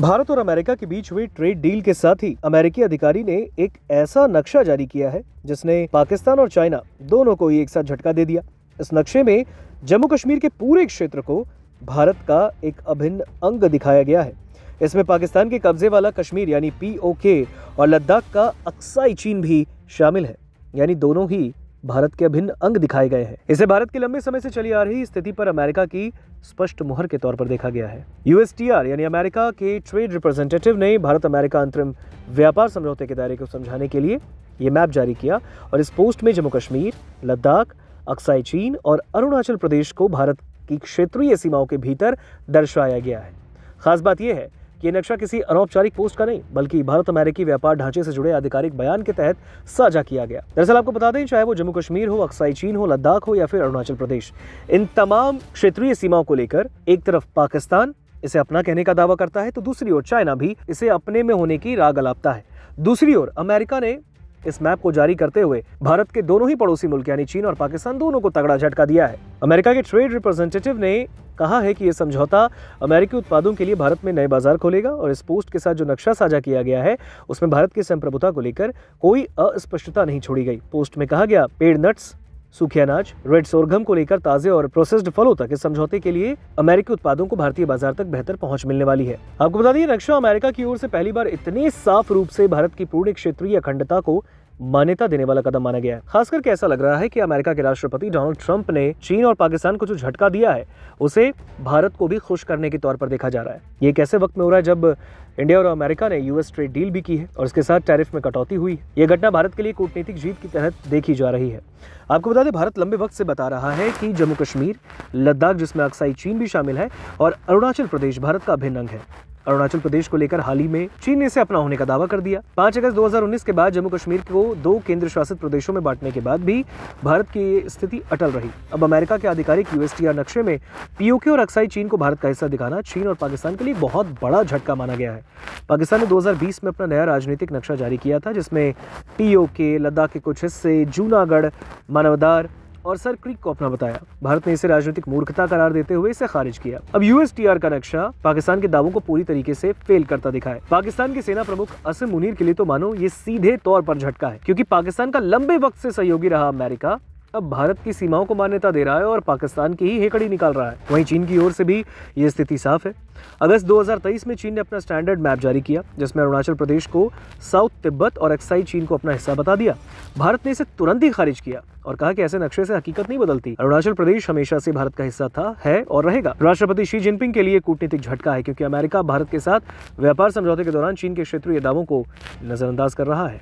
भारत और अमेरिका के बीच हुई ट्रेड डील के साथ ही अमेरिकी अधिकारी ने एक ऐसा नक्शा जारी किया है जिसने पाकिस्तान और चाइना दोनों को ही एक साथ झटका दे दिया। इस नक्शे में जम्मू कश्मीर के पूरे क्षेत्र को भारत का एक अभिन्न अंग दिखाया गया है। इसमें पाकिस्तान के कब्जे वाला कश्मीर यानी POK और लद्दाख का अक्साई चीन भी शामिल है, यानी दोनों ही भारत के अभिन्न अंग दिखाए गए हैं। इसे भारत की लंबे समय से चली आ रही स्थिति पर अमेरिका की स्पष्ट मुहर के तौर पर देखा गया है। USTR यानी अमेरिका के ट्रेड रिप्रेजेंटेटिव ने भारत अमेरिका अंतरिम व्यापार समझौते के दायरे को समझाने के लिए ये मैप जारी किया और इस पोस्ट में जम्मू कश्मीर, लद्दाख, अक्साई चीन और अरुणाचल प्रदेश को भारत की क्षेत्रीय सीमाओं के भीतर दर्शाया गया है। खास बात यह है कि ये नक्शा किसी अनौपचारिक पोस्ट का नहीं बल्कि भारत अमेरिकी व्यापार ढांचे से जुड़े आधिकारिक बयान के तहत साझा किया गया। दरअसल आपको बता दें, चाहे वो जम्मू कश्मीर हो, अक्साई चीन हो, लद्दाख हो या फिर अरुणाचल प्रदेश, इन तमाम क्षेत्रीय सीमाओं को लेकर एक तरफ पाकिस्तान इसे अपना कहने का दावा करता है तो दूसरी ओर चाइना भी इसे अपने में होने की राग अलापता है। दूसरी ओर अमेरिका ने इस मैप को जारी करते हुए भारत के दोनों ही पड़ोसी मुल्क यानी चीन और पाकिस्तान दोनों को तगड़ा झटका दिया है। अमेरिका के ट्रेड रिप्रेजेंटेटिव ने कहा है कि यह समझौता अमेरिकी उत्पादों के लिए भारत में नए बाजार खोलेगा और इस पोस्ट के साथ जो नक्शा साझा किया गया है उसमें भारत की संप्रभुता को लेकर कोई अस्पष्टता नहीं छोड़ी गई। पोस्ट में कहा गया, पेड़ नट्स, सूखे अनाज, रेड सोरगम को लेकर ताजे और प्रोसेस्ड फलों तक इस समझौते के लिए अमेरिकी उत्पादों को भारतीय बाजार तक बेहतर पहुंच मिलने वाली है। आपको बता दें, नक्शा अमेरिका की ओर से पहली बार इतने साफ रूप से भारत की पूर्ण क्षेत्रीय अखंडता को मान्यता देने वाला कदम माना गया है। खासकर के ऐसा लग रहा है कि अमेरिका के राष्ट्रपति डोनाल्ड ट्रंप ने चीन और पाकिस्तान को जो झटका दिया है उसे भारत को भी खुश करने के तौर पर देखा जा रहा है। ये एक ऐसे वक्त में हो रहा है जब इंडिया और अमेरिका ने US ट्रेड डील भी की है और इसके साथ टैरिफ में कटौती हुई। यह घटना भारत के लिए कूटनीतिक जीत की तहत देखी जा रही है। आपको बता दें, भारत लंबे वक्त से बता रहा है कि जम्मू कश्मीर, लद्दाख जिसमें अक्साई चीन भी शामिल है और अरुणाचल प्रदेश भारत का अभिन्न अंग है। अरुणाचल प्रदेश को लेकर हाल ही में चीन ने इसे अपना होने का दावा कर दिया। 5 अगस्त 2019 के बाद जम्मू कश्मीर को 2 केंद्र शासित प्रदेशों में बांटने के बाद भी भारत की स्थिति अटल रही। अब अमेरिका के आधिकारिक USTR नक्शे में POK और अक्साई चीन को भारत का हिस्सा दिखाना चीन और पाकिस्तान के लिए बहुत बड़ा झटका माना गया है। पाकिस्तान ने 2020 में अपना नया राजनीतिक नक्शा जारी किया था जिसमें POK, लद्दाख के कुछ हिस्से, जूनागढ़, मानवदार और सर क्रीक को अपना बताया। भारत ने इसे राजनीतिक मूर्खता करार देते हुए इसे खारिज किया। अब USTR का नक्शा पाकिस्तान के दावों को पूरी तरीके से फेल करता दिखा है। पाकिस्तान के सेना प्रमुख असीम मुनीर के लिए तो मानो ये सीधे तौर पर झटका है, क्योंकि पाकिस्तान का लंबे वक्त से सहयोगी रहा अमेरिका अब भारत की सीमाओं को मान्यता दे रहा है और पाकिस्तान की ही हेकड़ी निकाल रहा है। वहीं चीन की ओर से भी ये स्थिति साफ है। अगस्त 2023 में चीन ने अपना स्टैंडर्ड मैप जारी किया जिसमें अरुणाचल प्रदेश को साउथ तिब्बत और अक्साई चीन को अपना हिस्सा बता दिया। भारत ने इसे तुरंत ही खारिज किया और कहा कि ऐसे नक्शे से हकीकत नहीं बदलती। अरुणाचल प्रदेश हमेशा से भारत का हिस्सा था, है और रहेगा। राष्ट्रपति शी जिनपिंग के लिए कूटनीतिक झटका है क्योंकि अमेरिका भारत के साथ व्यापार समझौते के दौरान चीन के क्षेत्रीय दावों को नजरअंदाज कर रहा है।